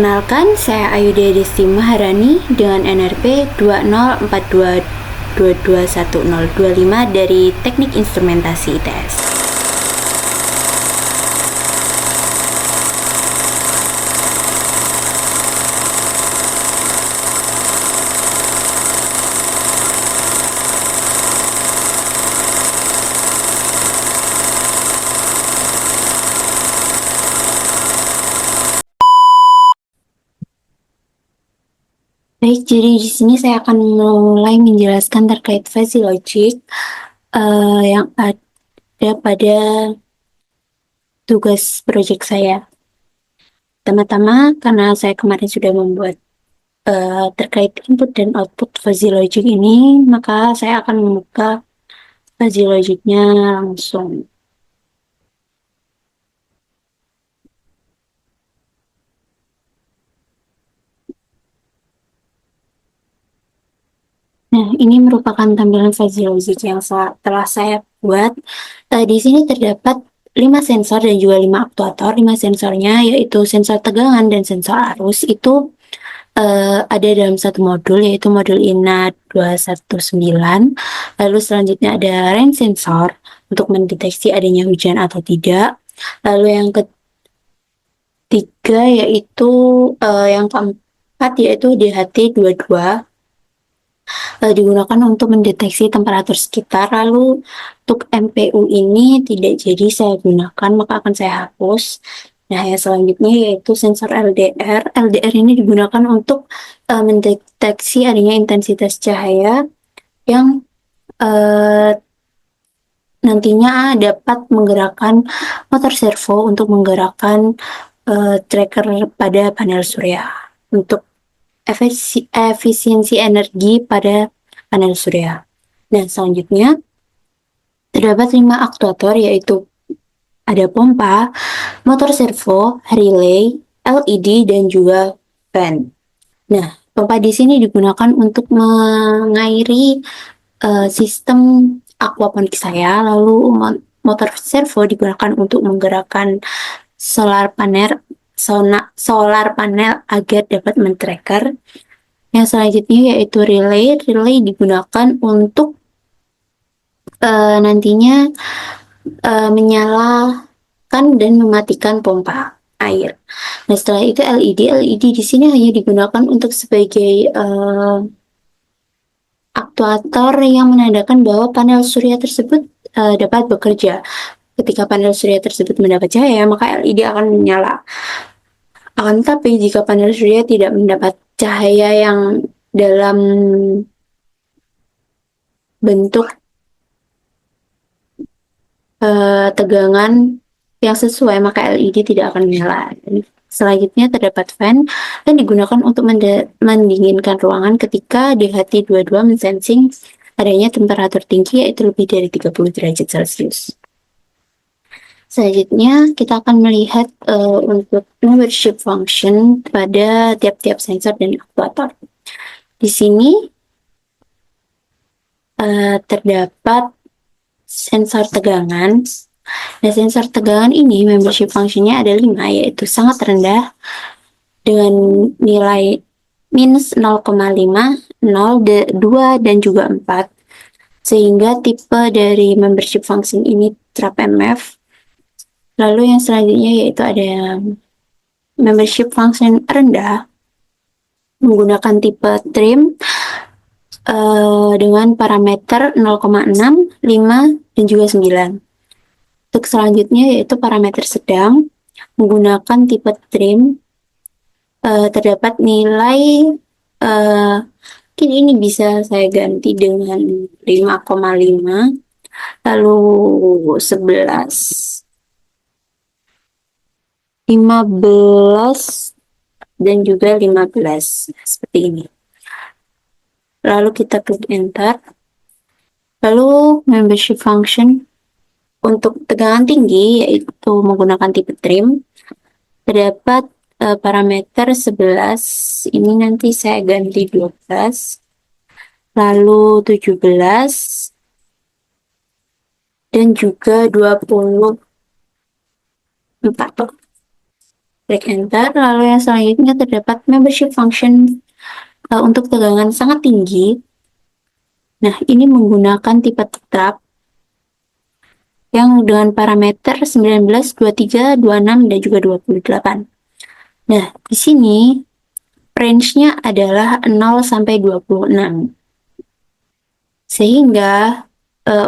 Perkenalkan, saya Ayuda Desti Maharani dengan NRP 2042221025 dari Teknik Instrumentasi ITS. Baik, jadi di sini saya akan mulai menjelaskan terkait fuzzy logic yang ada pada tugas proyek saya. Pertama-tama, karena saya kemarin sudah membuat terkait input dan output fuzzy logic ini, maka saya akan membuka fuzzy logic-nya langsung. Nah, ini merupakan tampilan fuzzy logic yang telah saya buat. Di sini terdapat 5 sensor dan juga 5 aktuator. 5 sensornya yaitu sensor tegangan dan sensor arus itu ada dalam satu modul, yaitu modul INA 219. Lalu selanjutnya ada rain sensor untuk mendeteksi adanya hujan atau tidak. Lalu yang ketiga yaitu yang keempat yaitu DHT22, digunakan untuk mendeteksi temperatur sekitar. Lalu untuk MPU ini tidak jadi saya gunakan, maka akan saya hapus. Nah, yang selanjutnya yaitu sensor LDR. LDR ini digunakan untuk mendeteksi adanya intensitas cahaya yang nantinya dapat menggerakkan motor servo untuk menggerakkan tracker pada panel surya untuk efisiensi energi pada panel surya. Nah, selanjutnya terdapat 5 aktuator, yaitu ada pompa, motor servo, relay, LED, dan juga fan. Nah, pompa di sini digunakan untuk mengairi sistem aquaponik saya, lalu motor servo digunakan untuk menggerakkan solar panel agar dapat men-tracker. Yang selanjutnya yaitu relay. Relay digunakan untuk nantinya menyalakan dan mematikan pompa air. Nah, setelah itu LED. LED di sini hanya digunakan untuk sebagai aktuator yang menandakan bahwa panel surya tersebut dapat bekerja. Ketika panel surya tersebut mendapat cahaya, maka LED akan menyala. Akan tetapi jika panel surya tidak mendapat cahaya yang dalam bentuk tegangan yang sesuai, maka LED tidak akan menyala. Selanjutnya terdapat fan dan digunakan untuk mendinginkan ruangan ketika DHT22 mensensing adanya temperatur tinggi, yaitu lebih dari 30 derajat Celcius. Selanjutnya kita akan melihat untuk membership function pada tiap-tiap sensor dan aktuator. Di sini terdapat sensor tegangan. Nah, sensor tegangan ini membership functionnya ada 5, yaitu sangat rendah dengan nilai minus 0,5, 0, 2, dan juga 4. Sehingga tipe dari membership function ini trap MF. Lalu yang selanjutnya yaitu ada membership function rendah menggunakan tipe trim dengan parameter 0,6, 5, dan juga 9. Untuk selanjutnya yaitu parameter sedang menggunakan tipe trim, terdapat nilai mungkin ini bisa saya ganti dengan 5,5, lalu 11, 15, dan juga 15, seperti ini. Lalu kita klik enter. Lalu membership function untuk tegangan tinggi yaitu menggunakan tipe trim, terdapat parameter 11, ini nanti saya ganti 12, lalu 17, dan juga 24. Klik enter. Lalu yang selanjutnya terdapat membership function untuk tegangan sangat tinggi. Nah, ini menggunakan tipe tetap yang dengan parameter 19, 23, 26, dan juga 28. Nah, di sini range-nya adalah 0 sampai 26. Sehingga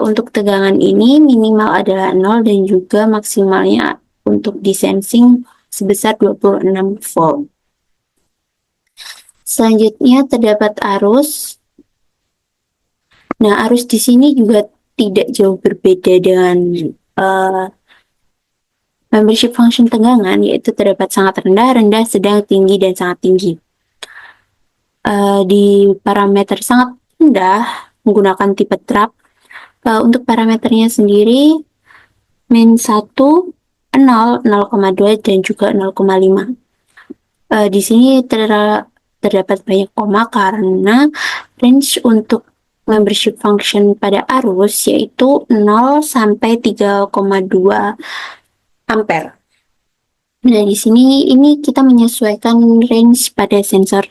untuk tegangan ini minimal adalah 0 dan juga maksimalnya untuk desensing sebesar 26 volt. Selanjutnya terdapat arus. Nah, arus di sini juga tidak jauh berbeda dengan membership function tegangan, yaitu terdapat sangat rendah, rendah, sedang, tinggi, dan sangat tinggi. Di parameter sangat rendah menggunakan tipe trap. Untuk parameternya sendiri min 1, 0, 0,2, dan juga 0,5. Di sini terdapat banyak koma karena range untuk membership function pada arus yaitu 0 sampai 3,2 ampere. Nah, di sini ini kita menyesuaikan range pada sensor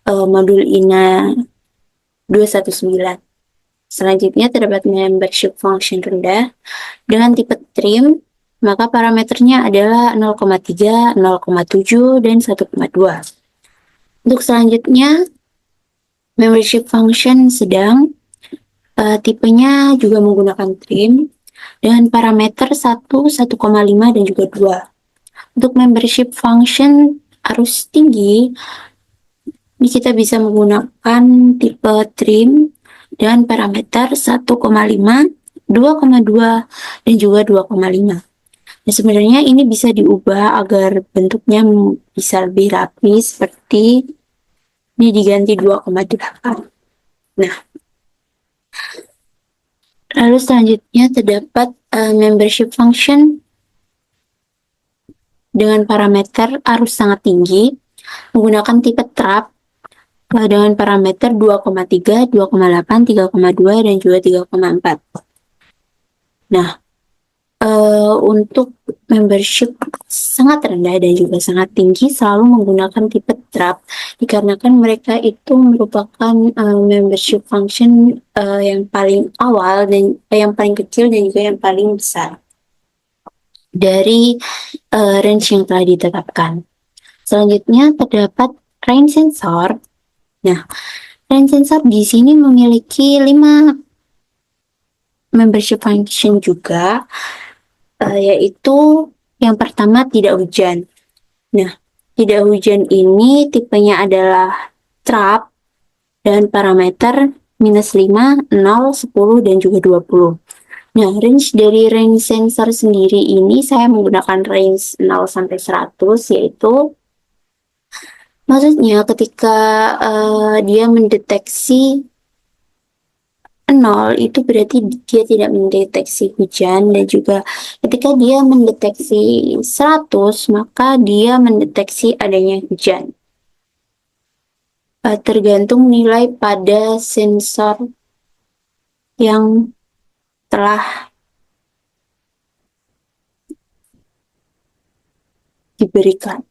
modul INA 219. Selanjutnya terdapat membership function rendah dengan tipe trim, maka parameternya adalah 0,3, 0,7, dan 1,2. Untuk selanjutnya, membership function sedang, tipenya juga menggunakan trim dengan parameter 1, 1,5, dan juga 2. Untuk membership function arus tinggi, ini kita bisa menggunakan tipe trim dan parameter 1,5, 2,2, dan juga 2,5. Nah, sebenarnya ini bisa diubah agar bentuknya bisa lebih rapi seperti ini diganti 2,8. Nah, lalu selanjutnya terdapat membership function dengan parameter arus sangat tinggi menggunakan tipe trap dengan parameter 2,3, 2,8, 3,2, dan juga 3,4. Nah, untuk membership sangat rendah dan juga sangat tinggi selalu menggunakan tipe trap dikarenakan mereka itu merupakan membership function yang paling awal dan yang paling kecil dan juga yang paling besar dari range yang telah ditetapkan. Selanjutnya terdapat range sensor. Nah, range sensor di sini memiliki 5 membership function juga, yaitu yang pertama tidak hujan. Nah, tidak hujan ini tipenya adalah trap dan parameter minus 5, 0, 10, dan juga 20. Nah, range dari range sensor sendiri ini saya menggunakan range 0 sampai 100, yaitu maksudnya ketika dia mendeteksi 0 itu berarti dia tidak mendeteksi hujan, dan juga ketika dia mendeteksi 100 maka dia mendeteksi adanya hujan. Tergantung nilai pada sensor yang telah diberikan.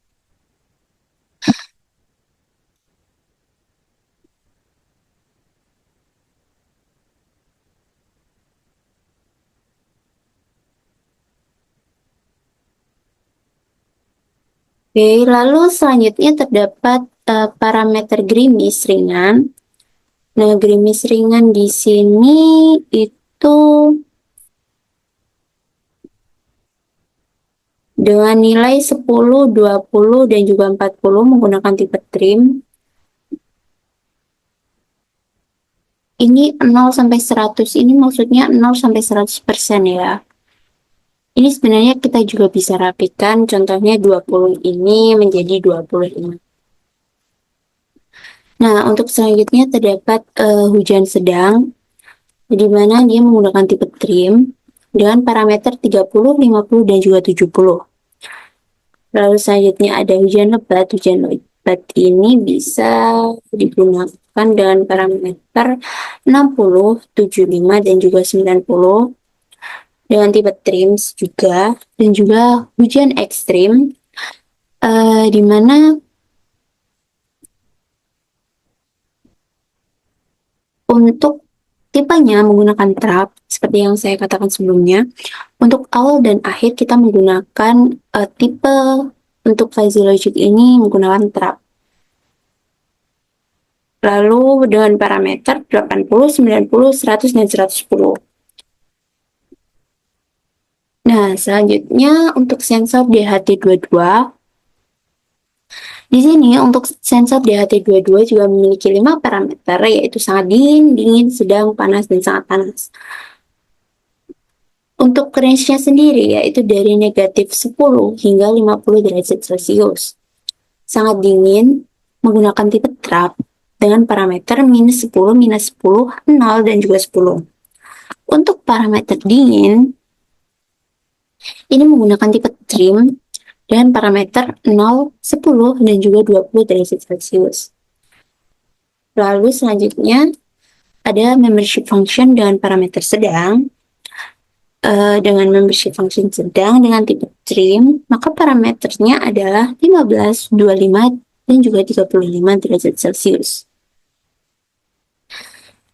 Oke, lalu selanjutnya terdapat parameter gerimis ringan. Nah, gerimis ringan di sini itu dengan nilai 10, 20, dan juga 40 menggunakan tipe trim. Ini 0 sampai 100, ini maksudnya 0 sampai 100% ya. Ini sebenarnya kita juga bisa rapikan, contohnya 20 ini menjadi 25. Nah, untuk selanjutnya terdapat hujan sedang, di mana dia menggunakan tipe trim dengan parameter 30, 50, dan juga 70. Lalu selanjutnya ada hujan lebat. Hujan lebat ini bisa digunakan dengan parameter 60, 75, dan juga 90. Dengan tipe trims juga, dan juga hujan ekstrim di mana untuk tipenya menggunakan trap, seperti yang saya katakan sebelumnya. Untuk awal dan akhir kita menggunakan tipe untuk fuzzy logic ini menggunakan trap. Lalu dengan parameter 80, 90, 100, dan 110. Nah, selanjutnya untuk sensor DHT22. Di sini untuk sensor DHT22 juga memiliki 5 parameter, yaitu sangat dingin, dingin, sedang, panas, dan sangat panas. Untuk range-nya sendiri yaitu dari negatif 10 hingga 50 derajat Celcius. Sangat dingin menggunakan tipe trap dengan parameter minus 10, minus 10, 0, dan juga 10. Untuk parameter dingin, ini menggunakan tipe trim dengan parameter 0, 10, dan juga 20 derajat Celcius. Lalu selanjutnya ada membership function dengan parameter sedang. Dengan membership function sedang dengan tipe trim, maka parameternya adalah 15, 25, dan juga 35 derajat Celcius.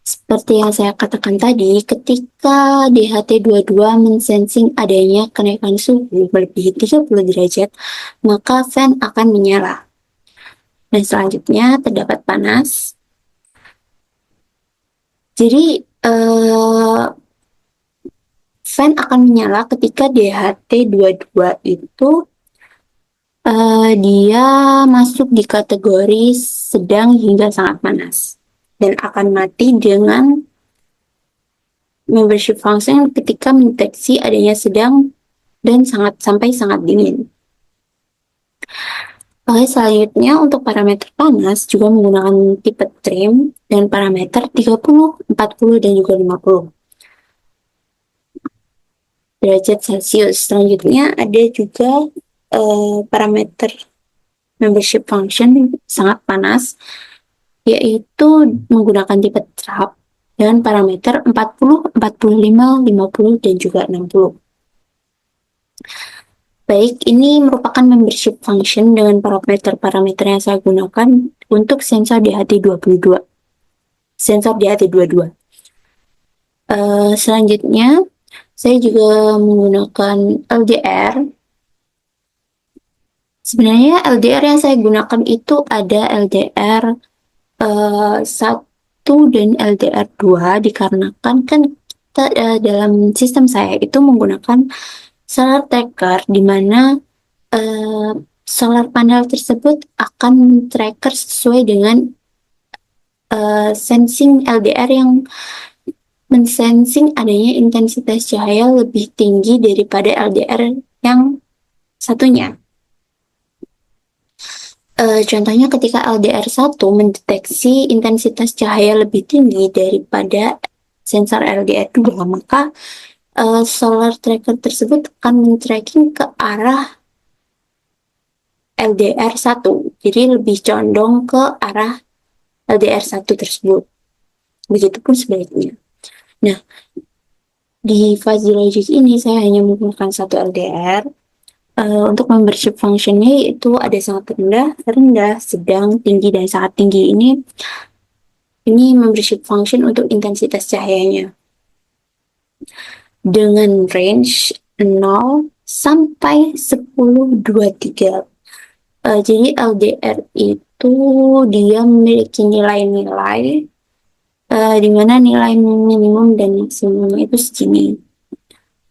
Seperti yang saya katakan tadi, ketika DHT22 mensensing adanya kenaikan suhu melebihi 30 derajat, maka fan akan menyala. Dan selanjutnya terdapat panas. Jadi, fan akan menyala ketika DHT22 itu dia masuk di kategori sedang hingga sangat panas. Dan akan mati dengan membership function ketika mendeteksi adanya sedang dan sampai sangat dingin. Oke, selanjutnya untuk parameter panas juga menggunakan tipe trim dan parameter 30, 40, dan juga 50 derajat Celcius. Selanjutnya ada juga parameter membership function sangat panas, yaitu menggunakan tipe trap dengan parameter 40, 45, 50, dan juga 60. Baik, ini merupakan membership function dengan parameter-parameter yang saya gunakan untuk sensor DHT22. Sensor DHT22. Selanjutnya, saya juga menggunakan LDR. Sebenarnya LDR yang saya gunakan itu ada LDR 1 dan LDR 2, dikarenakan kan kita dalam sistem saya itu menggunakan solar tracker, di mana solar panel tersebut akan tracker sesuai dengan sensing LDR yang mensensing adanya intensitas cahaya lebih tinggi daripada LDR yang satunya. Contohnya ketika LDR1 mendeteksi intensitas cahaya lebih tinggi daripada sensor LDR2, maka solar tracker tersebut akan men-tracking ke arah LDR1. Jadi lebih condong ke arah LDR1 tersebut. Begitupun sebaliknya. Nah, di fuzzy logic ini saya hanya menggunakan satu LDR. Untuk membership functionnya yaitu ada sangat rendah, rendah, sedang, tinggi, dan sangat tinggi. Ini membership function untuk intensitas cahayanya. Dengan range 0 sampai 1023. Jadi LDR itu dia memiliki nilai-nilai di mana nilai minimum dan maksimumnya itu segini.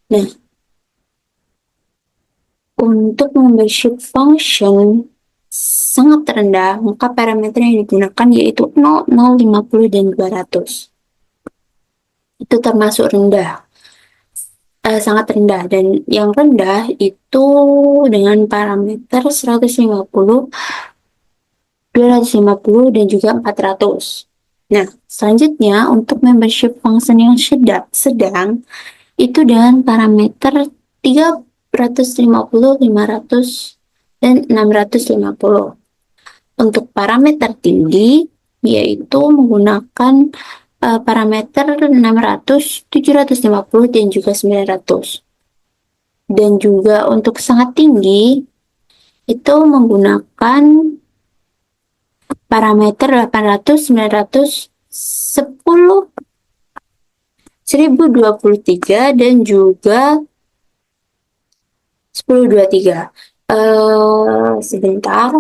Nah, untuk membership function sangat rendah, maka parameter yang digunakan yaitu 0, 0, 50, dan 200. Itu termasuk rendah. Sangat rendah, dan yang rendah itu dengan parameter 150, 250, dan juga 400. Nah, selanjutnya untuk membership function yang sedang itu dengan parameter 350, 500, dan 650. Untuk parameter tinggi yaitu menggunakan parameter 600, 750, dan juga 900. Dan juga untuk sangat tinggi itu menggunakan parameter 800, 900, 10, 1023 dan juga 1023. Sebentar.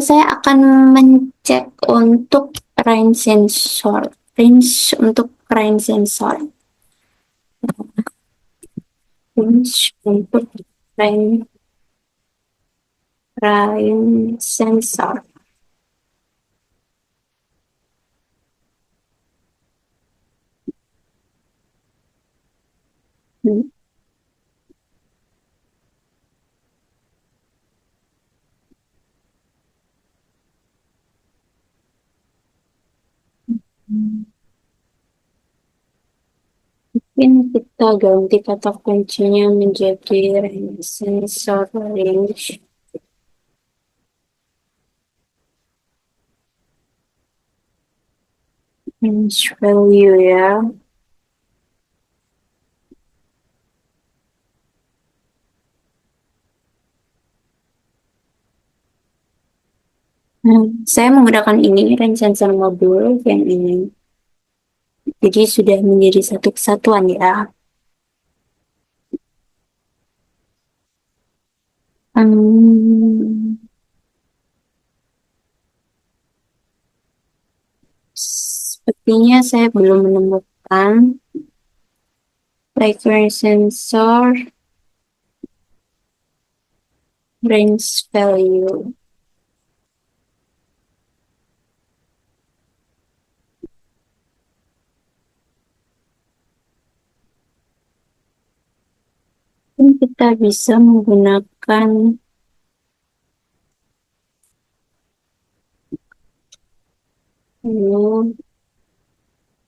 Saya akan mencek untuk range sensor. Range untuk range sensor. Range untuk range, range sensor. Hmm. Mungkin kita ganti kata kuncinya menjadi range sensor range. Range value ya. Saya menggunakan ini, range sensor mobil yang ini. Jadi sudah menjadi satu kesatuan ya. Hmm, Sepertinya saya belum menemukan frequency sensor range value. Mungkin kita bisa menggunakan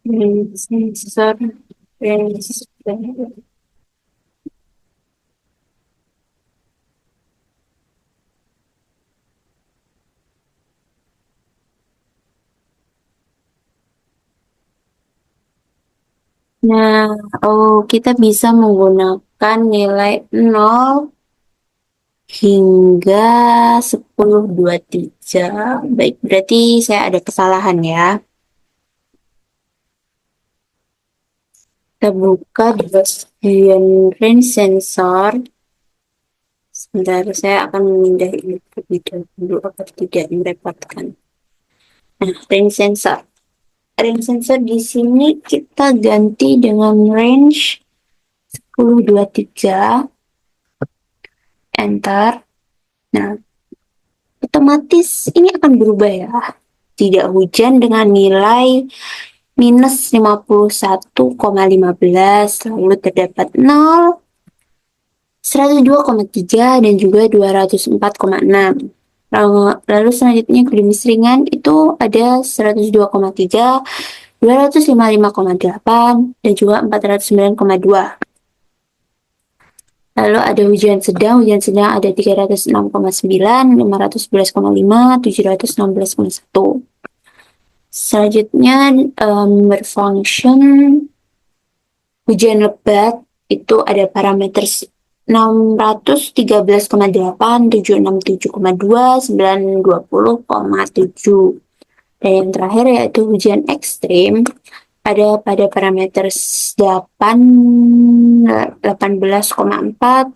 range sensor range value. Nah, kita bisa menggunakan nilai 0 hingga 1023. Baik, berarti saya ada kesalahan ya. Kita buka di bagian range sensor. Sebentar, saya akan memindah ini terlebih dahulu agar tidak merepotkan. Nah, range sensor. Range sensor di sini kita ganti dengan range 1023. Enter. Nah, otomatis ini akan berubah ya. Tidak hujan dengan nilai minus 51,15, lalu terdapat 0, 102,3 dan juga 204,6. Lalu selanjutnya gerimis ringan itu ada 102,3, 255,8 dan juga 409,2. Lalu ada hujan sedang ada 306,9, 511,5, 716,1. Selanjutnya berfunction hujan lebat itu ada parameter 613,8, 767,2, 920,7. Dan yang terakhir yaitu hujan ekstrim ada pada parameter 8, 18,4,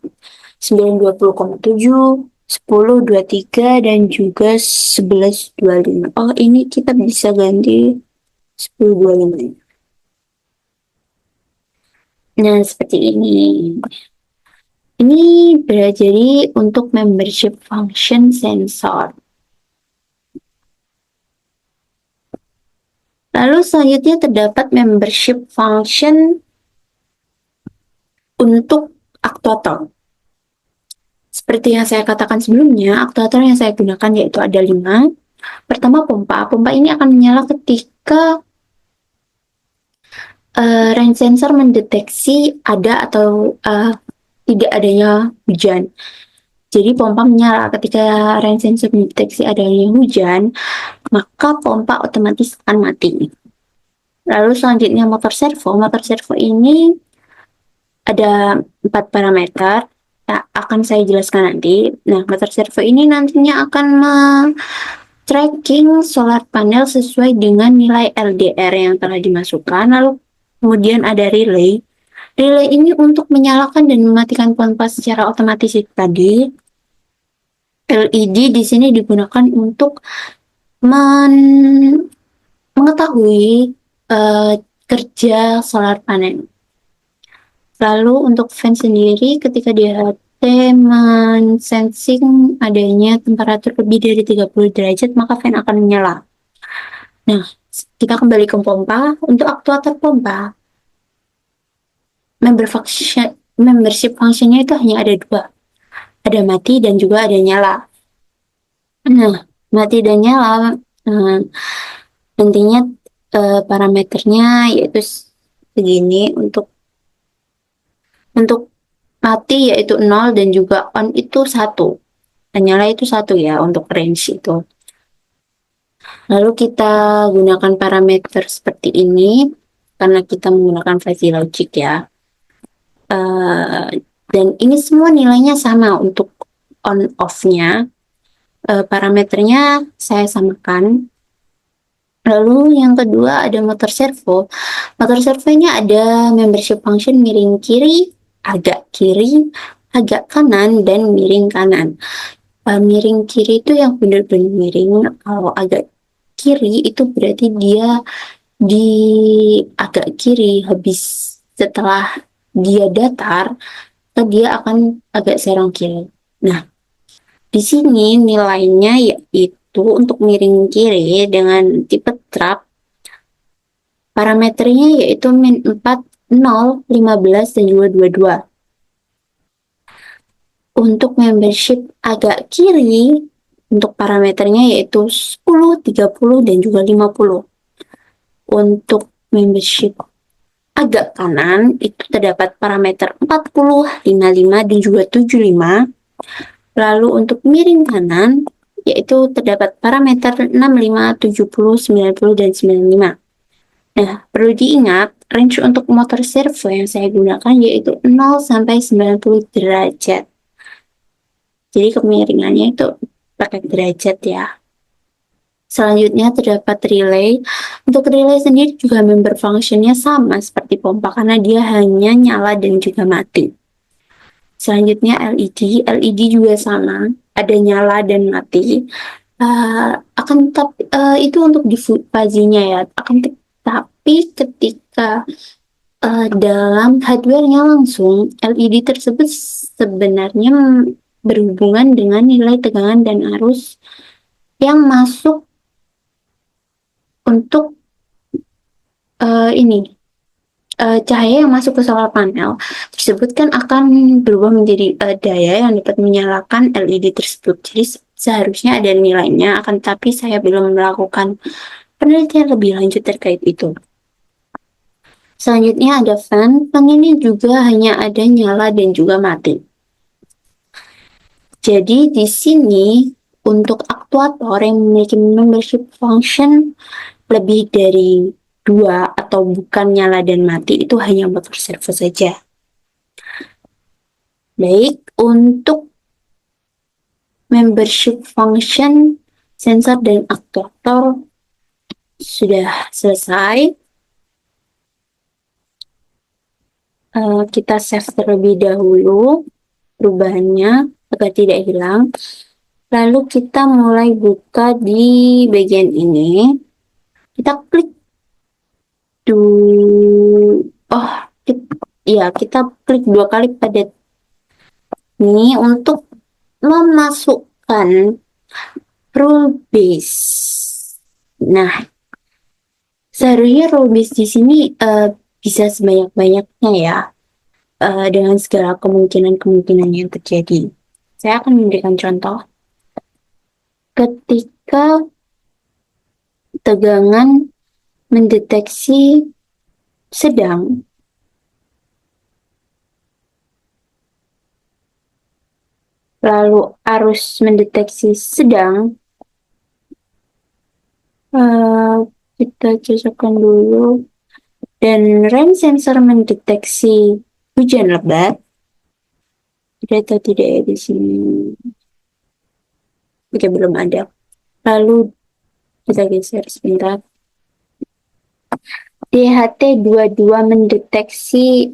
920,7, 1023 dan juga 1125. Oh, ini kita bisa ganti 1025. Nah, seperti ini. Ini jadi untuk membership function sensor. Lalu selanjutnya terdapat membership function untuk aktuator. Seperti yang saya katakan sebelumnya, aktuator yang saya gunakan yaitu ada 5. Pertama, pompa. Pompa ini akan menyala ketika range sensor mendeteksi ada atau tidak adanya hujan. Jadi pompa menyala ketika range sensor mendeteksi adanya hujan, maka pompa otomatis akan mati. Lalu selanjutnya motor servo. Motor servo ini ada 4 parameter. akan saya jelaskan nanti. Nah, motor servo ini nantinya akan tracking solar panel sesuai dengan nilai LDR yang telah dimasukkan. Lalu kemudian ada relay. Relay ini untuk menyalakan dan mematikan pompa secara otomatis itu tadi. LED di sini digunakan untuk mengetahui kerja solar panel. Lalu untuk fan sendiri ketika DHT sensing adanya temperatur lebih dari 30 derajat maka fan akan menyala. Nah, kita kembali ke pompa. Untuk aktuator pompa, membership functionnya itu hanya ada dua. Ada mati dan juga ada nyala. Nah, mati dan nyala nantinya parameternya yaitu segini. Untuk mati yaitu 0 dan juga on itu 1. Dan nyala itu 1 ya untuk range itu. Lalu kita gunakan parameter seperti ini karena kita menggunakan fuzzy logic ya. Dan ini semua nilainya sama untuk on off-nya. Parameternya saya samakan. Lalu yang kedua ada motor servo. Motor servonya ada membership function miring kiri, agak kanan, dan miring kanan. Miring kiri itu yang benar-benar miring. Kalau agak kiri itu berarti dia di agak kiri, habis setelah dia datar, dia akan agak serong kiri. Nah, di sini nilainya yaitu untuk miring kiri dengan tipe trap, parameternya yaitu min 4, 0, 15, dan juga 22. Untuk membership agak kiri, untuk parameternya yaitu 10, 30, dan juga 50. Untuk membership agak kanan, itu terdapat parameter 40, 55, dan juga 75. Lalu untuk miring kanan, yaitu terdapat parameter 65, 70, 90, dan 95. Nah, perlu diingat, range untuk motor servo yang saya gunakan yaitu 0 sampai 90 derajat. Jadi kemiringannya itu pakai derajat ya. Selanjutnya terdapat relay. Untuk relay sendiri juga member functionnya sama seperti pompa karena dia hanya nyala dan juga mati. Selanjutnya LED. LED juga sama, ada nyala dan mati. Akan tetap itu untuk difusinya ya. Tapi ketika dalam hardware-nya langsung, LED tersebut sebenarnya berhubungan dengan nilai tegangan dan arus yang masuk untuk cahaya yang masuk ke solar panel tersebut kan akan berubah menjadi daya yang dapat menyalakan LED tersebut. Jadi seharusnya ada nilainya, akan tapi saya belum melakukan penelitian lebih lanjut terkait itu. Selanjutnya ada fan. Fan ini juga hanya ada nyala dan juga mati. Jadi di sini untuk aktuator yang memiliki membership function lebih dari 2 atau bukan nyala dan mati itu hanya motor servo saja. Baik, untuk membership function sensor dan aktuator sudah selesai. Kita save terlebih dahulu perubahannya agar tidak hilang. Lalu kita mulai buka di bagian ini. Kita klik kita klik 2 kali pada ini untuk memasukkan rule base. Nah, seharusnya rule base di sini bisa sebanyak-banyaknya ya, dengan segala kemungkinan-kemungkinan yang terjadi. Saya akan memberikan contoh. Ketika tegangan mendeteksi sedang, lalu arus mendeteksi sedang, kita cocokkan dulu, dan rem sensor mendeteksi hujan lebat, Ada atau tidak ya di sini? Oke, belum ada. Lalu kita geser sebentar. DHT22 mendeteksi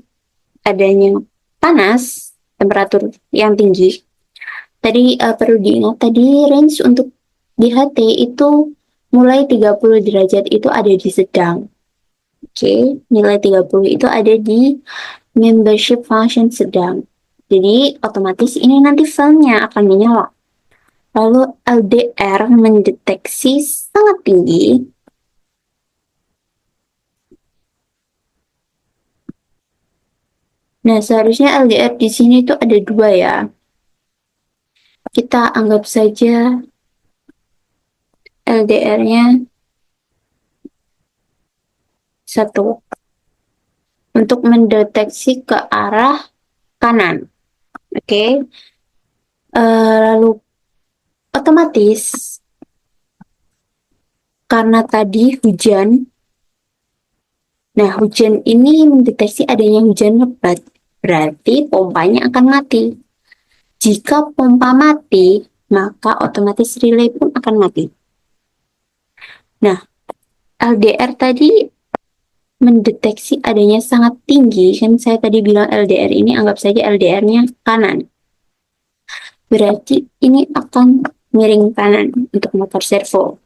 adanya panas, temperatur yang tinggi. Tadi perlu diingat tadi range untuk DHT itu mulai 30 derajat itu ada di sedang. Oke, nilai 30 itu ada di membership function sedang. Jadi otomatis ini nanti filenya akan menyala. Lalu LDR mendeteksi sangat tinggi. Nah, seharusnya LDR di sini tuh ada dua ya. Kita anggap saja LDR-nya satu untuk mendeteksi ke arah kanan. Oke. Lalu otomatis karena tadi hujan. Nah, hujan ini mendeteksi adanya hujan lebat. Berarti pompanya akan mati. Jika pompa mati, maka otomatis relay pun akan mati. Nah, LDR tadi mendeteksi adanya sangat tinggi. Kan saya tadi bilang LDR ini anggap saja LDR-nya kanan. Berarti ini akan miring kanan untuk motor servo.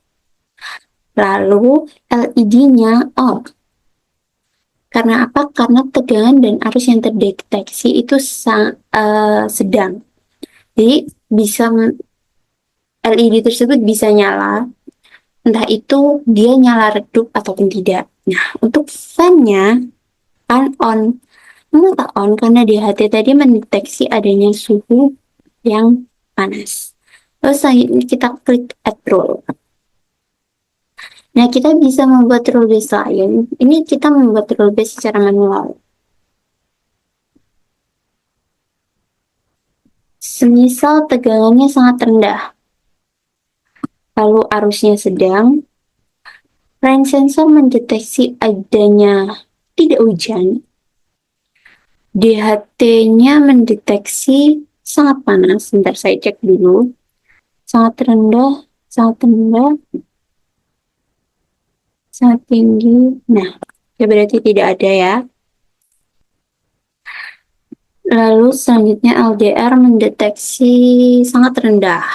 Lalu LED-nya on. Karena apa? Karena tegangan dan arus yang terdeteksi itu sedang. Jadi bisa LED tersebut bisa nyala, entah itu dia nyala redup ataupun tidak. Nah, untuk fan-nya kan on. Mengapa on? Karena DHT tadi mendeteksi adanya suhu yang panas. Lalu selanjutnya kita klik add rule. Nah, kita bisa membuat rule base lain. Ini kita membuat rule base secara manual. Semisal tegangannya sangat rendah, lalu arusnya sedang, rain sensor mendeteksi adanya tidak hujan, DHT-nya mendeteksi sangat panas. Sebentar saya cek dulu. Sangat rendah, sangat tinggi. Nah, ya berarti tidak ada ya. Lalu selanjutnya LDR mendeteksi sangat rendah.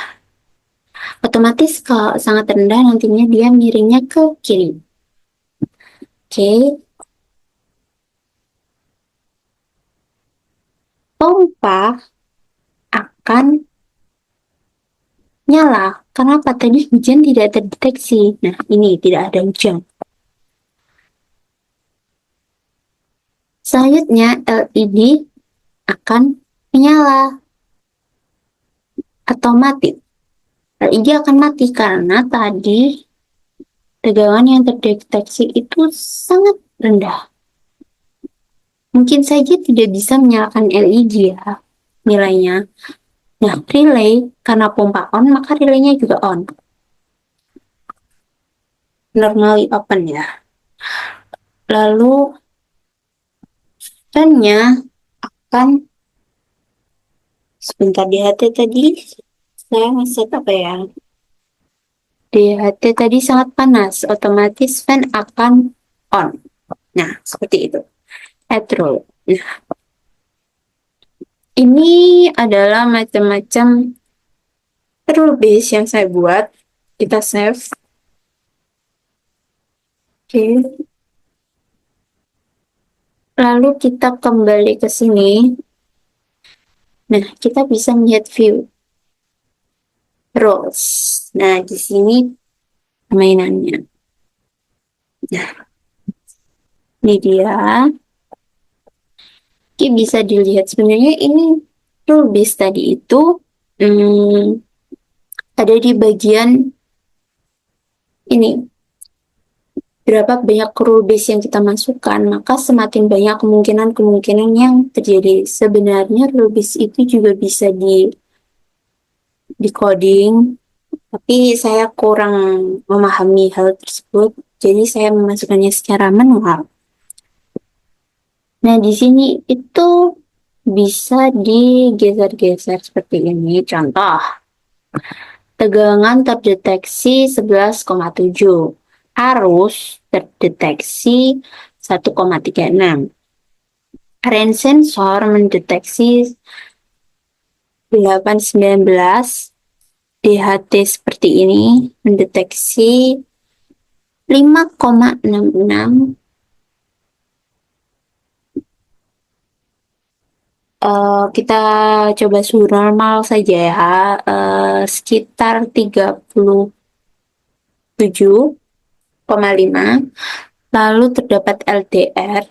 Otomatis kalau sangat rendah nantinya dia miringnya ke kiri. Oke. Pompa akan nyala. Kenapa? Tadi hujan tidak terdeteksi. Nah, ini tidak ada hujan. Selanjutnya LED akan menyala atau mati. LED akan mati karena tadi tegangan yang terdeteksi itu sangat rendah. Mungkin saja tidak bisa menyalakan LED ya nilainya. Nah, relay karena pompa on maka relaynya juga on. Normally open ya. Lalu fan-nya akan sebentar DHT tadi saya ngeset apa ya? DHT tadi sangat panas, otomatis fan akan on. Nah, seperti itu. Add rule. Nah, ini adalah macam-macam rule base yang saya buat. Kita save. Oke. Lalu kita kembali ke sini. Nah, kita bisa melihat view rules. Nah, di sini mainannya. Nah, ini dia. Oke, bisa dilihat sebenarnya ini rule base tadi itu ada di bagian ini. Berapa banyak rule base yang kita masukkan, maka semakin banyak kemungkinan-kemungkinan yang terjadi. Sebenarnya rule base itu juga bisa di coding, tapi saya kurang memahami hal tersebut, jadi saya memasukkannya secara manual. Nah, di sini itu bisa digeser-geser seperti ini. Contoh, tegangan terdeteksi 11,7, arus terdeteksi 1,36. Range sensor mendeteksi 819, DHT seperti ini mendeteksi 5,66. Kita coba suhu normal saja ya, sekitar 37,5. Lalu terdapat LDR.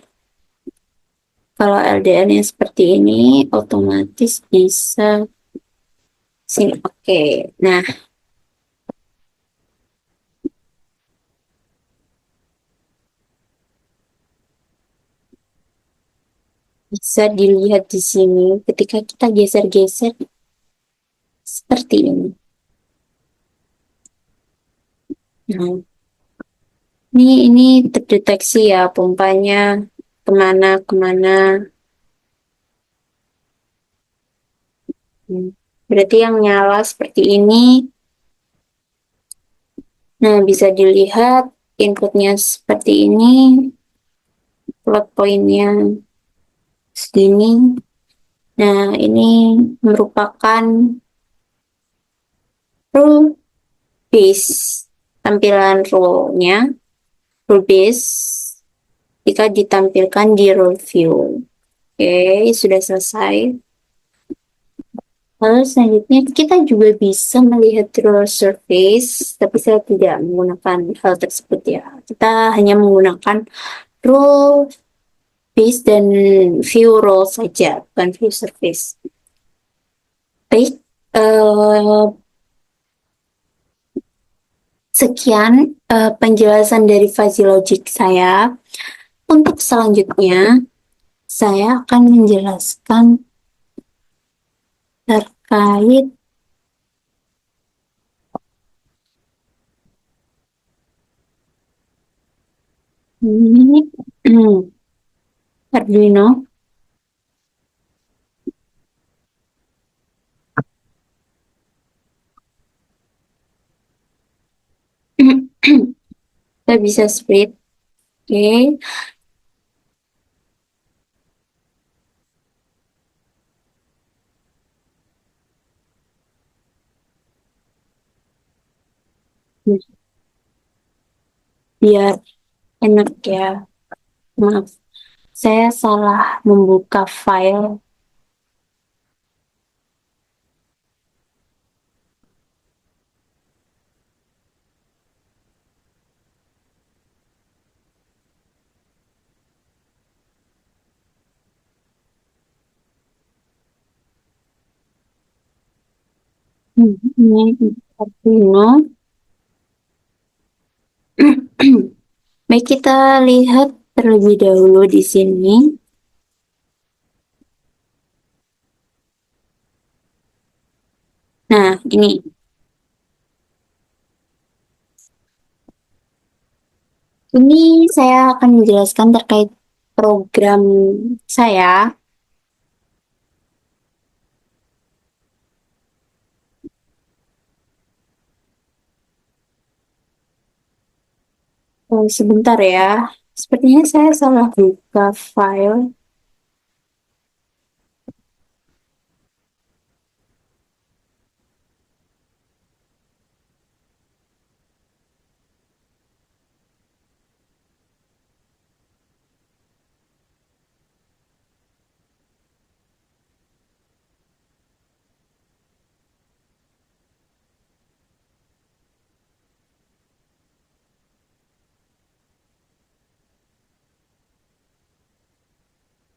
Kalau LDR-nya seperti ini, otomatis bisa sini. Oke. Nah, bisa dilihat di sini ketika kita geser-geser seperti ini. Nah, ini terdeteksi ya pompanya kemana-kemana. Berarti yang nyala seperti ini. Nah, bisa dilihat inputnya seperti ini, plot pointnya segini. Nah, ini merupakan rule base, tampilan rule-nya, rule base jika ditampilkan di rule view. Oke, sudah selesai. Lalu selanjutnya kita juga bisa melihat rule surface, tapi saya tidak menggunakan hal tersebut ya. Kita hanya menggunakan rule base dan view rule saja, bukan view surface. Baik, sekian penjelasan dari fuzzy logic saya. Untuk selanjutnya, saya akan menjelaskan terkait ini Arduino. Kita bisa split. Oke. Biar enak ya. Maaf, saya salah membuka file. Ini Arduino. Baik, kita lihat terlebih dahulu di sini. Nah, ini. Ini saya akan menjelaskan terkait program saya. Oh, sebentar ya. Sepertinya saya salah buka file.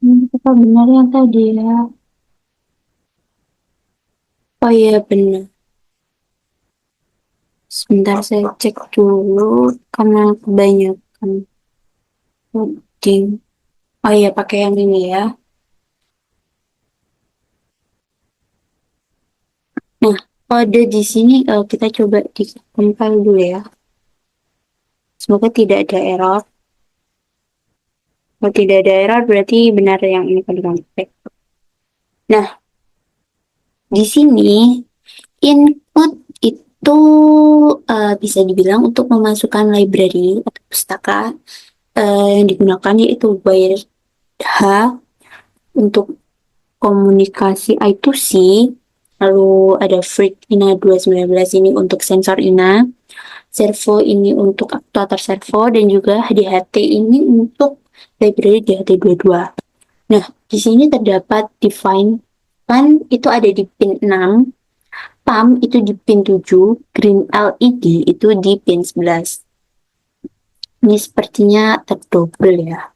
Apa benar yang tadi ya? Oh iya benar. Sebentar saya cek dulu karena kebanyakan coding. Oh iya pakai yang ini ya. Nah, kode di sini kita coba di compile dulu ya. Semoga tidak ada error. Kalau tidak ada error berarti benar yang ini kan dikonflik. Nah, di sini input itu bisa dibilang untuk memasukkan library atau pustaka yang digunakan yaitu WiredH untuk komunikasi I2C, lalu ada Freak INA 219 ini untuk sensor INA, servo ini untuk aktuator servo, dan juga DHT ini untuk library DHT22. Nah, di sini terdapat define kan itu ada di pin 6, PAM itu di pin 7, green LED itu di pin 11. Ini sepertinya terdouble ya.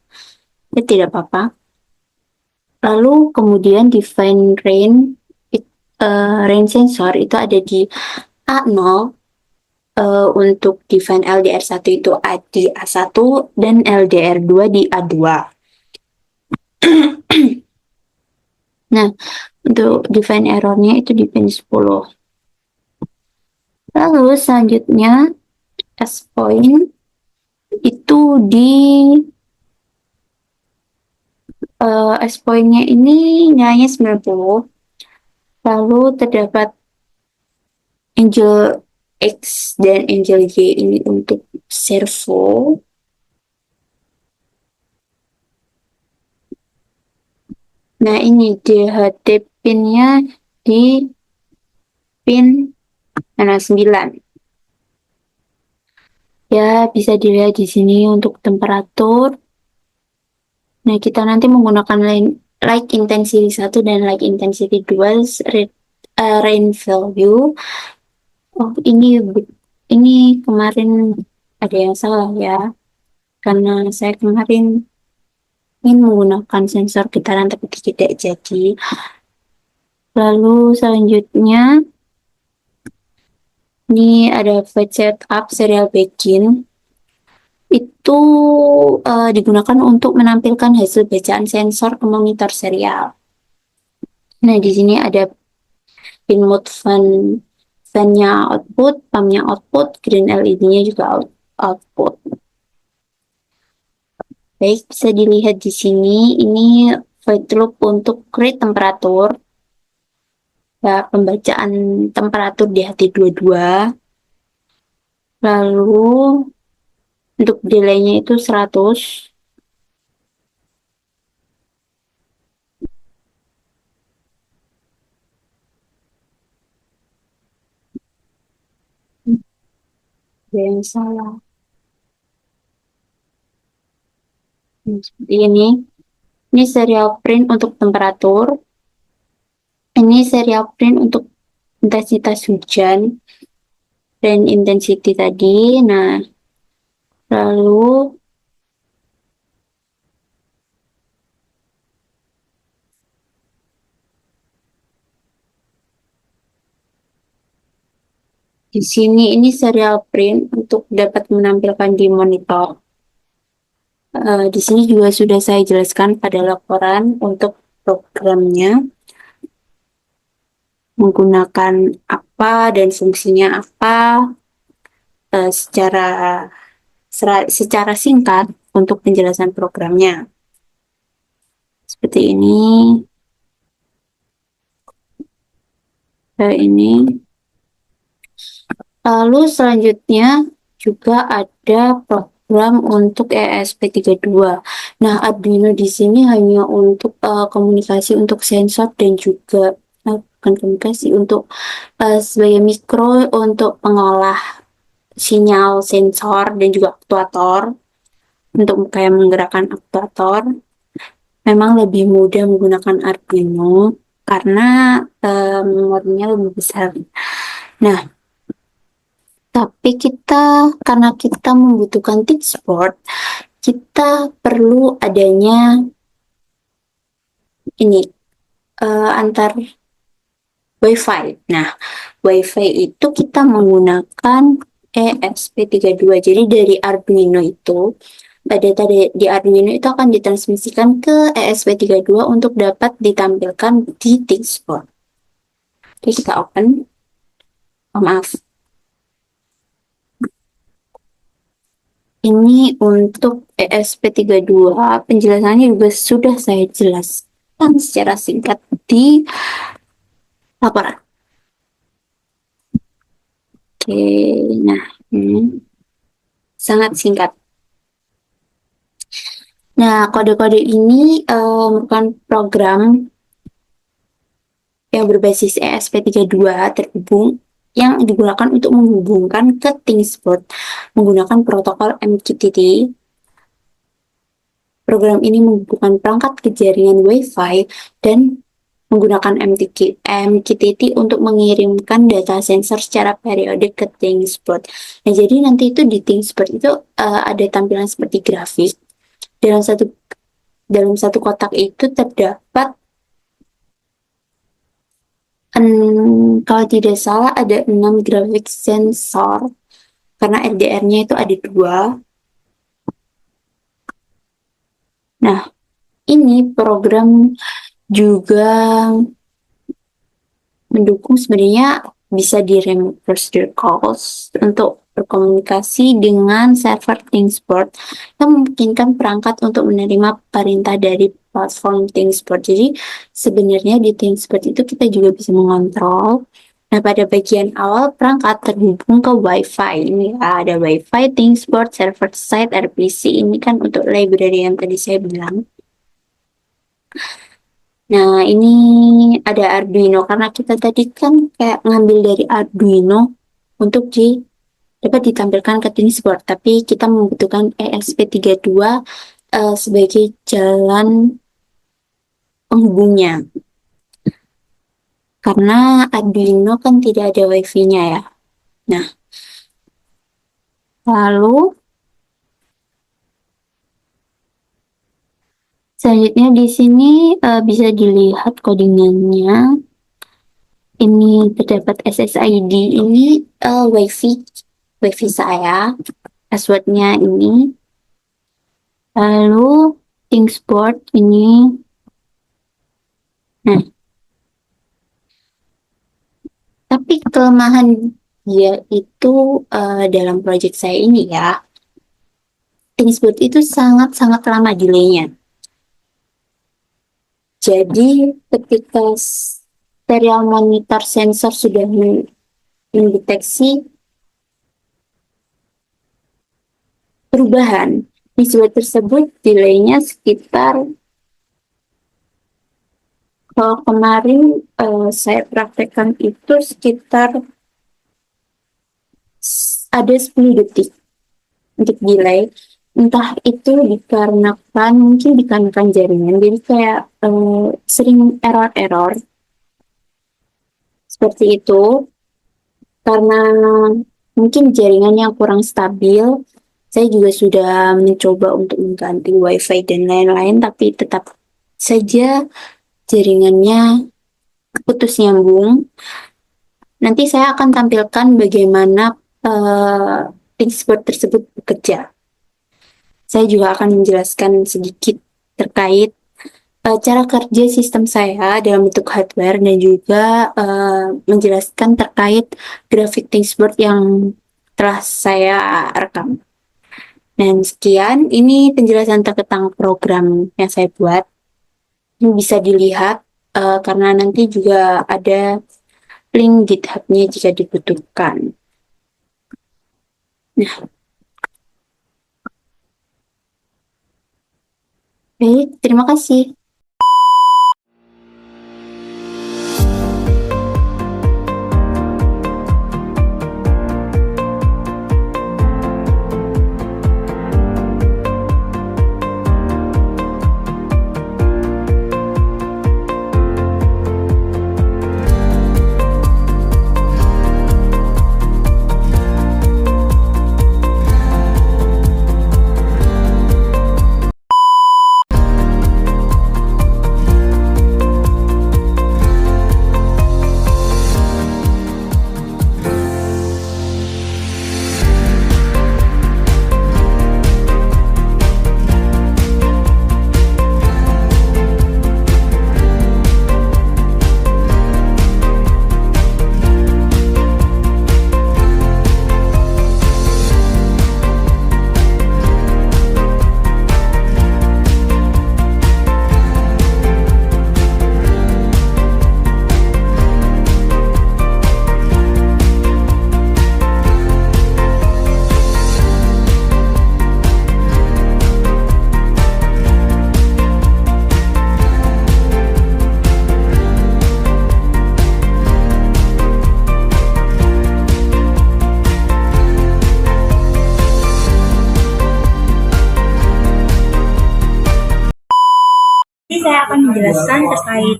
Ya tidak apa-apa. Lalu kemudian define range sensor itu ada di A0, untuk define LDR1 itu di A1 dan LDR2 di A2. Nah, untuk define errornya itu di pin 10. Lalu selanjutnya S point itu di S point-nya ini nilainya 90. Lalu terdapat Angel X dan Angel Y ini untuk servo. Nah, ini DHT pin-nya di pin 9. Ya, bisa dilihat di sini untuk temperatur. Nah, kita nanti menggunakan light intensity 1 dan light intensity 2 rain value. Oh, ini kemarin ada yang salah ya. Karena saya kemarin ingin menggunakan sensor getaran tapi tidak jadi. Lalu selanjutnya ini ada flight setup serial begin. Itu digunakan untuk menampilkan hasil bacaan sensor ke monitor serial. Nah, di sini ada pin mode fan-nya output, pump-nya output, green LED-nya juga output. Baik, bisa dilihat di sini, ini void loop untuk create temperatur, ya, pembacaan temperatur di HT22. Lalu untuk delay-nya itu 100. Ada yang salah. Seperti ini. Ini serial print untuk temperatur. Ini serial print untuk intensitas hujan dan intensity tadi. Nah, lalu di sini ini serial print untuk dapat menampilkan di monitor. Di sini juga sudah saya jelaskan pada laporan untuk programnya, menggunakan apa dan fungsinya apa, secara singkat untuk penjelasan programnya. Seperti ini. Ini. Lalu selanjutnya juga ada program untuk ESP32. Nah, Arduino di sini hanya untuk komunikasi untuk sensor dan juga bukan komunikasi untuk sebagai mikro untuk pengolah sinyal sensor dan juga aktuator. Untuk kayak menggerakkan aktuator memang lebih mudah menggunakan Arduino karena memorinya lebih besar. Nah, tapi karena kita membutuhkan ThinkSport, kita perlu adanya ini antar WiFi. Nah, WiFi itu kita menggunakan ESP32. Jadi dari Arduino itu, data di Arduino itu akan ditransmisikan ke ESP32 untuk dapat ditampilkan di ThinkSport. Oke, kita open. Oh, maaf. Ini untuk ESP32, penjelasannya juga sudah saya jelaskan sampaikan secara singkat di laporan. Oke, nah ini sangat singkat. Nah, kode-kode ini merupakan program yang berbasis ESP32 terhubung yang digunakan untuk menghubungkan ke ThingSpot menggunakan protokol MQTT. Program ini menghubungkan perangkat ke jaringan Wi-Fi dan menggunakan MQTT untuk mengirimkan data sensor secara periodik ke ThingSpot. Nah, jadi nanti itu di ThingSpot itu ada tampilan seperti grafik. Dalam satu kotak itu terdapat kalau tidak salah ada 6 grafik sensor karena RDR-nya itu ada 2. Nah, ini program juga mendukung sebenarnya bisa di remote procedure calls untuk berkomunikasi dengan server ThingSpot yang memungkinkan perangkat untuk menerima perintah dari platform ThingSpot. Jadi sebenarnya di ThingSpot itu kita juga bisa mengontrol. Nah, pada bagian awal perangkat terhubung ke Wi-Fi. Ini ada Wi-Fi, ThingSpot, server side, RPC. Ini kan untuk library yang tadi saya bilang. Nah, ini ada Arduino karena kita tadi kan kayak ngambil dari Arduino untuk dapat ditampilkan ke ThingSpot, tapi kita membutuhkan ESP32 sebagai jalan penghubungnya. Karena Arduino kan tidak ada Wi-Fi-nya ya. Nah, lalu selanjutnya di sini bisa dilihat codingannya. Ini terdapat SSID, ini Wi-Fi saya, passwordnya ini. Lalu ThingSpot ini. Nah, tapi kelemahan dia itu dalam project saya ini ya, ThingSpot itu sangat-sangat lama delaynya. Jadi ketika serial monitor sensor sudah mendeteksi perubahan ThingSpot tersebut, delaynya sekitar, kalau kemarin saya praktekkan itu sekitar ada 10 detik untuk delay. Entah itu mungkin dikarenakan jaringan, jadi kayak sering error seperti itu. Karena mungkin jaringan yang kurang stabil, saya juga sudah mencoba untuk mengganti Wi-Fi dan lain-lain, tapi tetap saja jaringannya putus nyambung. Nanti saya akan tampilkan bagaimana ThingSpot tersebut bekerja. Saya juga akan menjelaskan sedikit terkait cara kerja sistem saya dalam bentuk hardware dan juga menjelaskan terkait grafik ThingSpot yang telah saya rekam. Dan sekian, ini penjelasan tentang program yang saya buat. Ini bisa dilihat karena nanti juga ada link GitHub-nya jika dibutuhkan. Nah, baik, terima kasih. saya akan menjelaskan terkait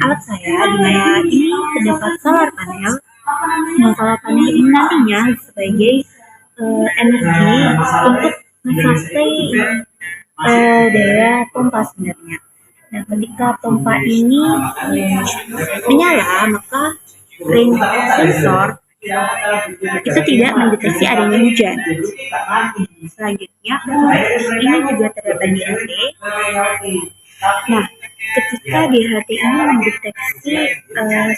alat saya, di mana ini terdapat solar panel. Nah, solar panel ini nantinya sebagai energi untuk mensuplai daya pompa sebenarnya. Nah, ketika pompa ini menyala, maka ring sensor itu tidak mendeteksi adanya hujan. Selanjutnya, ini juga terdapat DHT. Nah, ketika DHT ini mendeteksi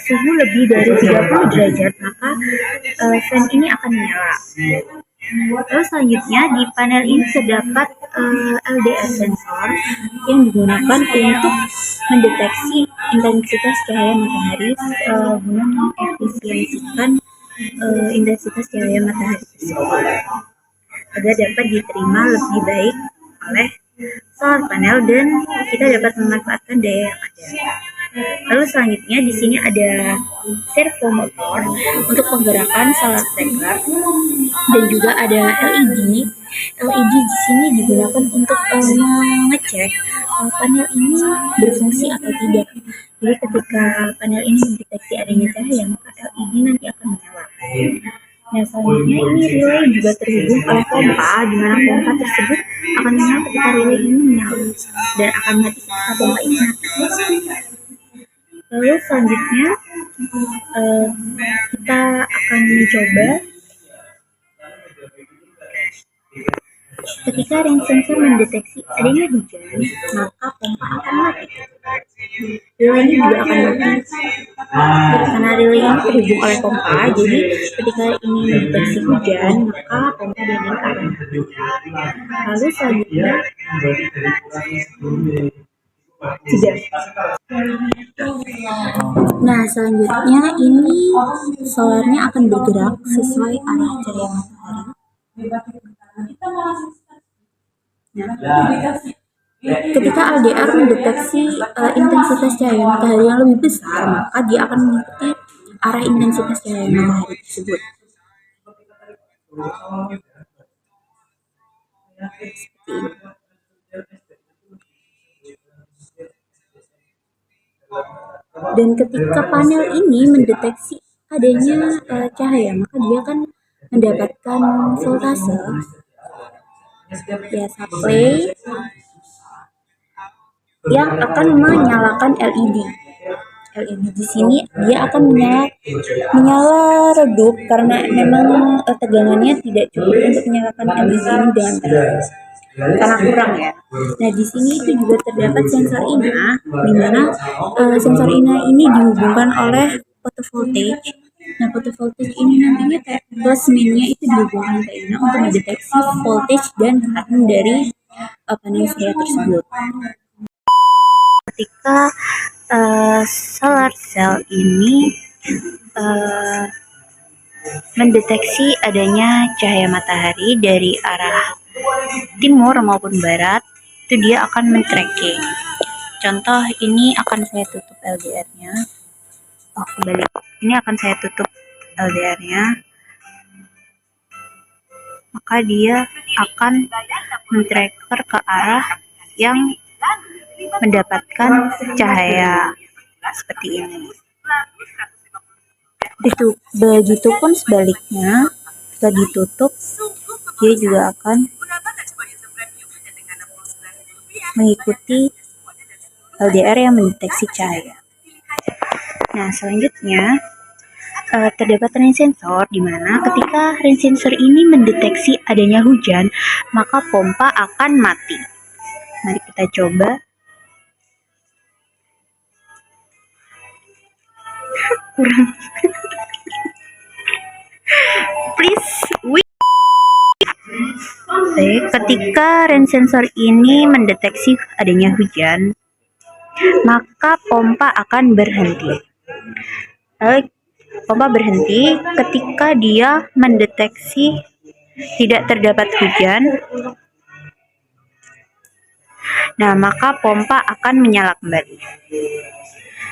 suhu lebih dari 30 derajat, maka fan ini akan menyala. Lalu selanjutnya di panel ini terdapat LDR sensor yang digunakan untuk mendeteksi intensitas cahaya matahari guna mengefisiensikan intensitas cahaya matahari tersebut agar dapat diterima lebih baik oleh solar panel dan kita dapat memanfaatkan daya yang ada. Lalu selanjutnya di sini ada servo motor untuk penggerakan solar tracker dan juga ada LED. LED di sini digunakan untuk mengecek panel ini berfungsi atau tidak. Jadi ketika panel ini mendeteksi adanya cahaya, maka LED nanti akan menyala. Nah, selanjutnya ini relay juga terhubung oleh pompa, di mana pompa tersebut akan menyala ketika relay ini menyala dan akan mati ketika pompa ini mati. Lalu selanjutnya kita akan mencoba ketika ring sensor mendeteksi adanya hujan, maka pompa akan mati. Relay ini juga akan mati. Karena relay ini terhubung oleh pompa, jadi ketika ini mendeteksi hujan, maka pompa dan ring akan mati. Lalu selanjutnya Nah, selanjutnya ini solarnya akan bergerak sesuai arah cahaya matahari. Nah, ketika LDR mendeteksi intensitas cahaya matahari yang lebih besar, maka dia akan mengikuti arah intensitas cahaya matahari tersebut. Dan ketika panel ini mendeteksi adanya cahaya, maka dia akan mendapatkan voltase ya supply yang akan menyalakan LED. LED di sini dia akan menyala redup karena memang tegangannya tidak cukup untuk menyalakan LED ini dengan terang. Karena kurang ya. Nah, di sini itu juga terdapat sensor INA, di mana sensor INA ini dihubungkan oleh photovoltage. Nah, photovoltage ini nantinya kayak plus minusnya itu dihubungkan ke INA untuk mendeteksi voltage dan current dari panel surya tersebut. Ketika solar cell ini mendeteksi adanya cahaya matahari dari arah timur maupun barat, itu dia akan men-tracking. Contoh ini akan saya tutup LDR-nya. Kembali. Ini akan saya tutup LDR-nya. Maka dia akan men-tracker ke arah yang mendapatkan cahaya seperti ini. Begitupun sebaliknya, setelah ditutup, dia juga akan mengikuti LDR yang mendeteksi cahaya. Nah, selanjutnya terdapat ring sensor, di mana ketika ring sensor ini mendeteksi adanya hujan, maka pompa akan mati. Mari kita coba. Kurang. Please wait. Ketika ring sensor ini mendeteksi adanya hujan, maka pompa akan berhenti. Pompa berhenti ketika dia mendeteksi tidak terdapat hujan. Nah, maka pompa akan menyala kembali.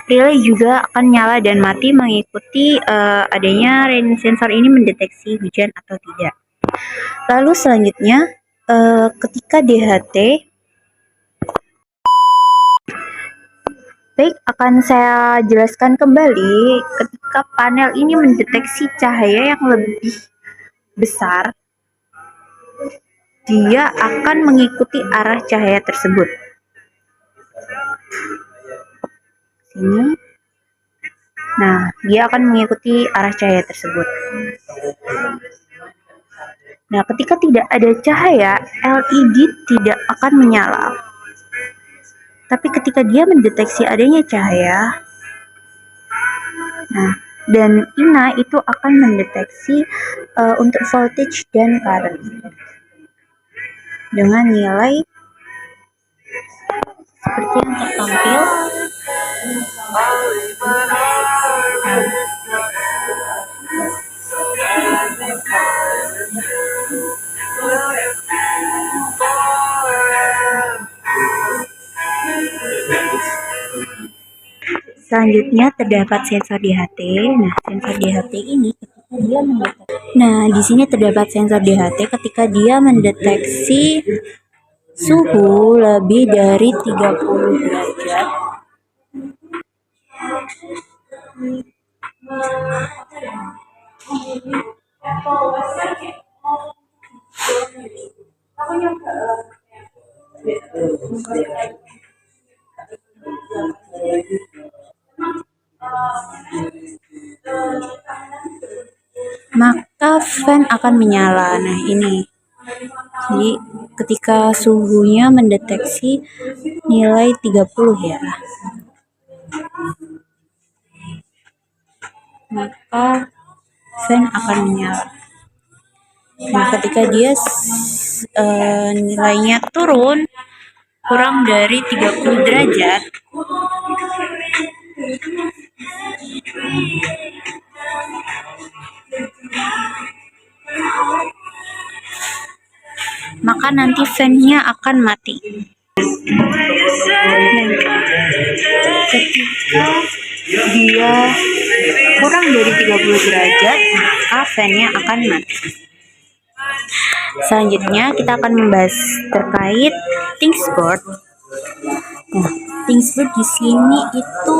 Relay juga akan nyala dan mati mengikuti adanya ring sensor ini mendeteksi hujan atau tidak. Lalu selanjutnya ketika DHT Baik, akan saya jelaskan kembali. Ketika panel ini mendeteksi cahaya yang lebih besar, dia akan mengikuti arah cahaya tersebut. Sini. Nah, dia akan mengikuti arah cahaya tersebut. Nah, ketika tidak ada cahaya, LED tidak akan menyala. Tapi ketika dia mendeteksi adanya cahaya, nah, dan INA itu akan mendeteksi untuk voltage dan current dengan nilai seperti yang tertampil. Selanjutnya terdapat sensor DHT. Nah, sensor DHT ini ketika dia mendeteksi. Nah, di sini terdapat sensor DHT ketika dia mendeteksi suhu lebih dari 30 derajat. Maka fan akan menyala. Nah, ini. Jadi, ketika suhunya mendeteksi nilai 30 ya. Maka fan akan menyala. Nah, ketika dia nilainya turun kurang dari 30 derajat, maka nanti fan-nya akan mati. Ketika dia kurang dari 30 derajat, maka fan-nya akan mati. Selanjutnya kita akan membahas terkait ThinkSport. Nah, ThinkSport di sini itu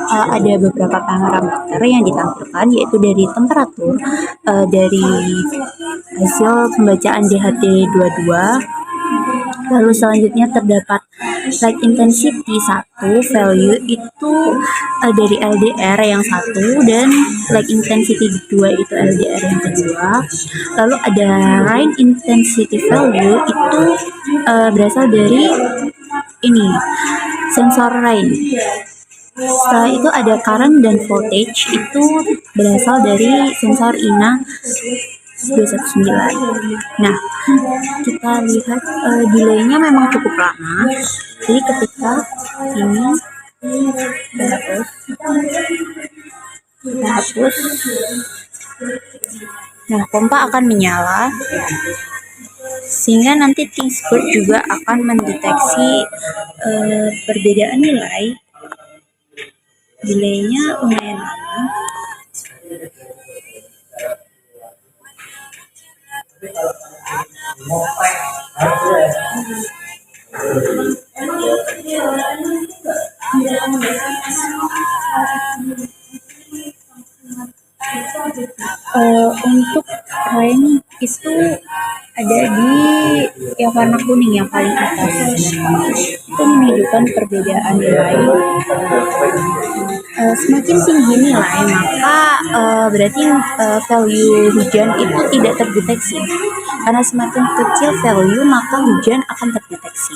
ada beberapa parameter yang ditampilkan, yaitu dari temperatur, dari hasil pembacaan DHT22. Lalu selanjutnya terdapat light intensity 1 value itu dari LDR yang 1 dan light intensity 2 itu LDR yang kedua. Lalu ada rain intensity value itu berasal dari ini sensor rain. Setelah itu ada current dan voltage itu berasal dari sensor INA 219. Nah, kita lihat delaynya memang cukup lama. Jadi ketika ini kita hapus, nah pompa akan menyala, sehingga nanti ThinkSport juga akan mendeteksi perbedaan nilai. Delaynya lumayan lama. Untuk rain itu ada di yang warna kuning yang paling atas. Itu menunjukkan perbedaan nilai. Semakin tinggi nilai, maka berarti value hujan itu tidak terdeteksi. Karena semakin kecil value, maka hujan akan terdeteksi.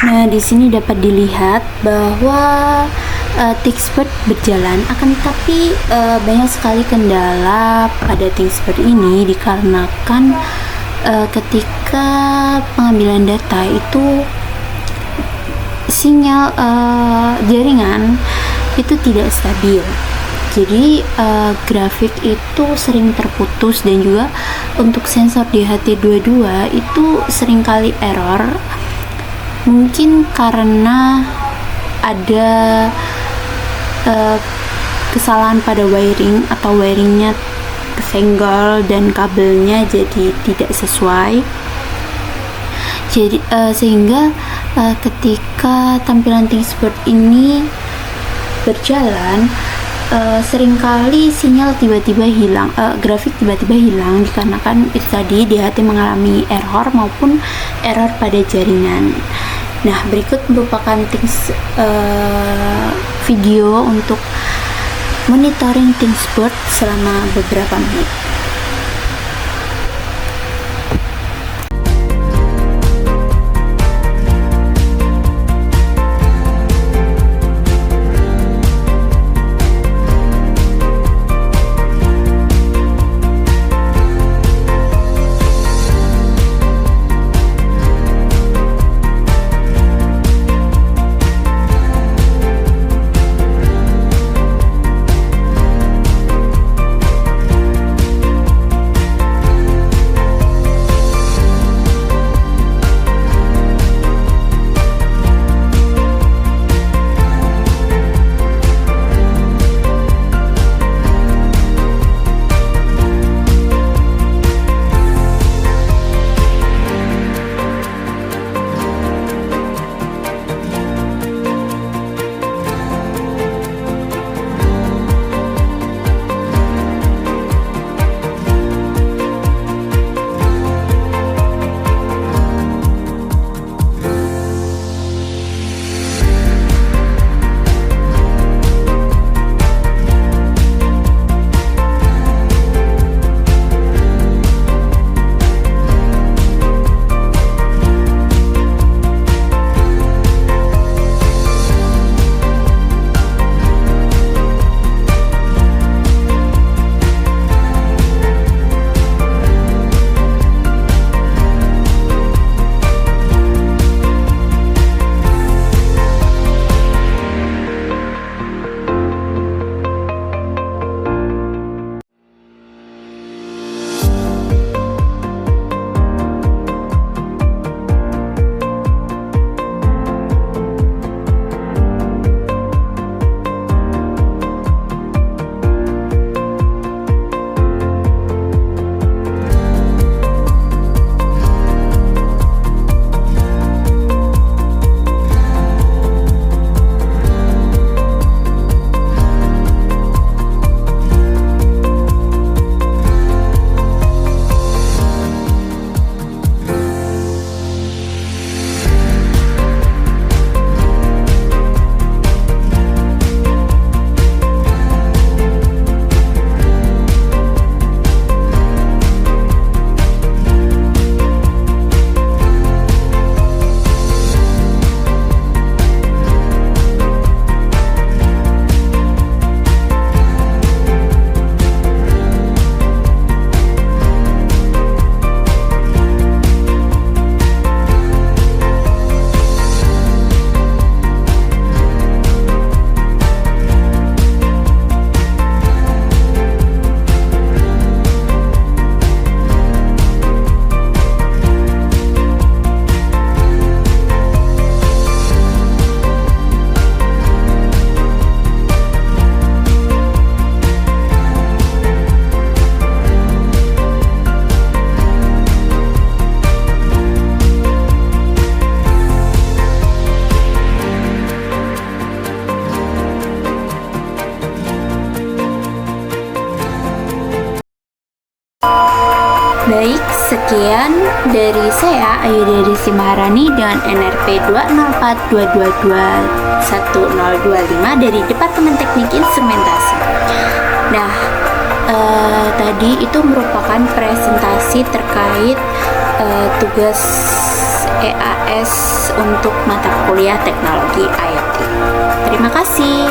Nah, di sini dapat dilihat bahwa ThinkSport berjalan, akan tetapi banyak sekali kendala pada ThinkSport ini dikarenakan ketika pengambilan data itu sinyal jaringan itu tidak stabil. Jadi grafik itu sering terputus, dan juga untuk sensor DHT22 itu seringkali error. Mungkin karena ada kesalahan pada wiring, atau wiringnya kesenggol dan kabelnya jadi tidak sesuai. Jadi sehingga ketika tampilan ThinkSpot ini berjalan, seringkali sinyal tiba-tiba hilang, grafik tiba-tiba hilang dikarenakan itu tadi DHT mengalami error maupun error pada jaringan. Nah, berikut merupakan video untuk monitoring ThinkSpot selama beberapa menit. Baik, sekian dari saya Ayu Desi Maharani dengan NRP 20422211025 dari Departemen Teknik Instrumentasi. Nah, tadi itu merupakan presentasi terkait tugas EAS untuk mata kuliah teknologi IoT. Terima kasih.